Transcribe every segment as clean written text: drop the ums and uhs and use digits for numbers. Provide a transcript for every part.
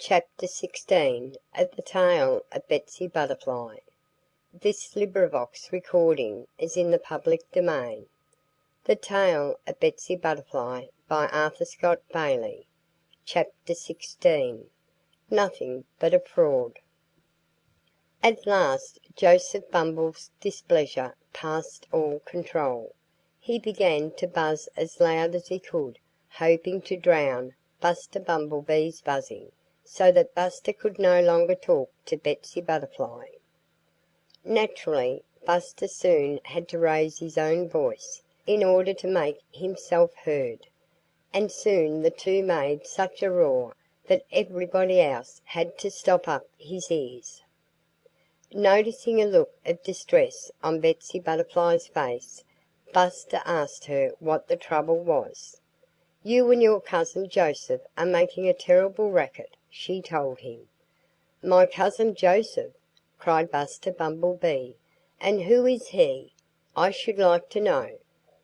Chapter 16 of the Tale of Betsy Butterfly. This recording is in the public domain. The Tale of Betsy Butterfly by Arthur Scott Bailey. Chapter 16. Nothing but a fraud. At last Joseph Bumble's displeasure passed all control. He began to buzz as loud as he could, hoping to drown Buster Bumblebee's buzzing, so that Buster could no longer talk to Betsy Butterfly. Naturally, Buster soon had to raise his own voice, in order to make himself heard. And soon the two made such a roar that everybody else had to stop up his ears. Noticing a look of distress on Betsy Butterfly's face, Buster asked her what the trouble was. "You and your cousin Joseph are making a terrible racket," she told him. "My cousin Joseph!" cried Buster Bumblebee. "And who is he, I should like to know?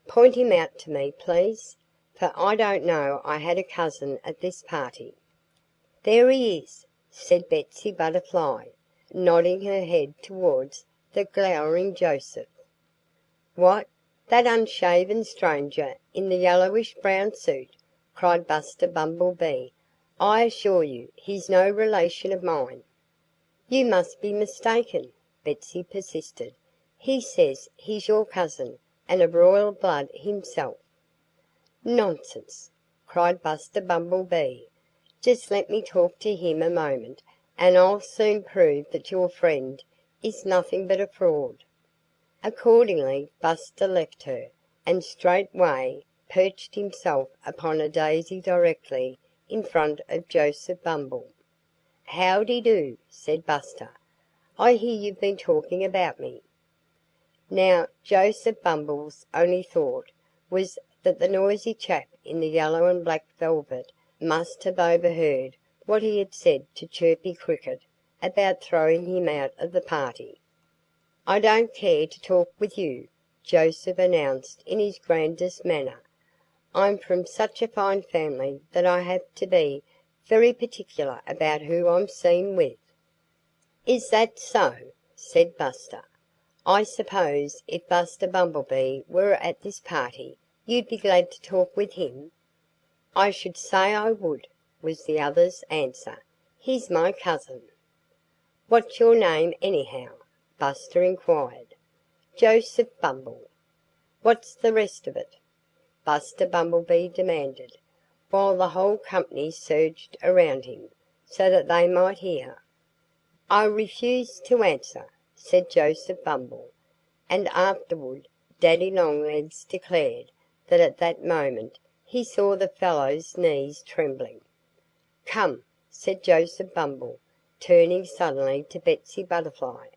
Point him out to me, please, for I don't know I had a cousin at this party." "There he is," said Betsy Butterfly, nodding her head towards the glowering Joseph. "What, that unshaven stranger in the yellowish brown suit?" cried Buster Bumblebee. "I assure you he's no relation of mine." "You must be mistaken," Betsy persisted. "He says he's your cousin, and of royal blood himself." "Nonsense!" cried Buster Bumblebee. "Just let me talk to him a moment and I'll soon prove that your friend is nothing but a fraud." Accordingly Buster left her, and straightway perched himself upon a daisy directly in front of Joseph Bumble. "Howdy do," said Buster. "I hear you've been talking about me." Now, Joseph Bumble's only thought was that the noisy chap in the yellow and black velvet must have overheard what he had said to Chirpy Cricket about throwing him out of the party. "I don't care to talk with you," Joseph announced in his grandest manner. "I'm from such a fine family that I have to be very particular about who I'm seen with." "Is that so?" said Buster. "I suppose if Buster Bumblebee were at this party you'd be glad to talk with him?" "I should say I would," was the other's answer. "He's my cousin." "What's your name, anyhow?" Buster inquired. "Joseph Bumble." "What's the rest of it?" Buster Bumblebee demanded, while the whole company surged around him, so that they might hear. "I refuse to answer," said Joseph Bumble. And afterward Daddy Longlegs declared that at that moment he saw the fellow's knees trembling. "Come," said Joseph Bumble, turning suddenly to Betsy Butterfly.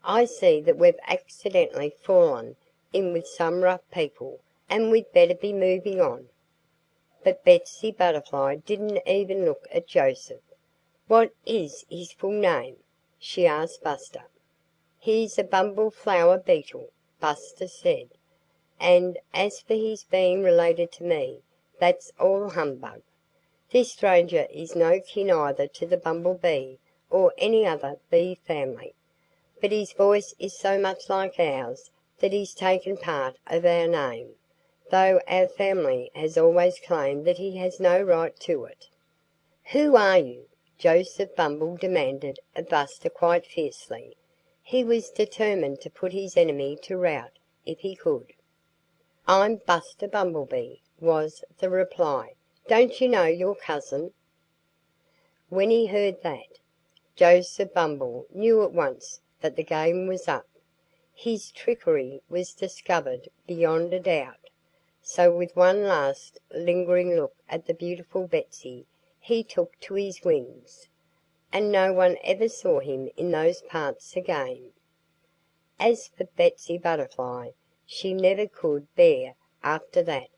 "I see that we've accidentally fallen in with some rough people, and we'd better be moving on." But Betsy Butterfly didn't even look at Joseph. "What is his full name?" she asked Buster. "He's a bumble flower beetle," Buster said. "And as for his being related to me, that's all humbug. This stranger is no kin either to the bumblebee or any other bee family. But his voice is so much like ours that he's taken part of our name, though our family has always claimed that he has no right to it." "Who are you?" Joseph Bumble demanded of Buster quite fiercely. He was determined to put his enemy to rout if he could. "I'm Buster Bumblebee," was the reply. "Don't you know your cousin?" When he heard that, Joseph Bumble knew at once that the game was up. His trickery was discovered beyond a doubt. So with one last lingering look at the beautiful Betsy he took to his wings. And no one ever saw him in those parts again. As for Betsy Butterfly, she never could bear, after that,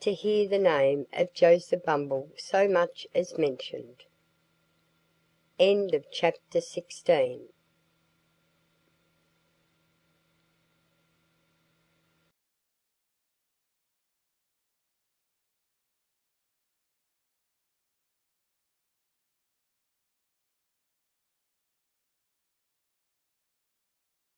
to hear the name of Joseph Bumble so much as mentioned. Chapter 17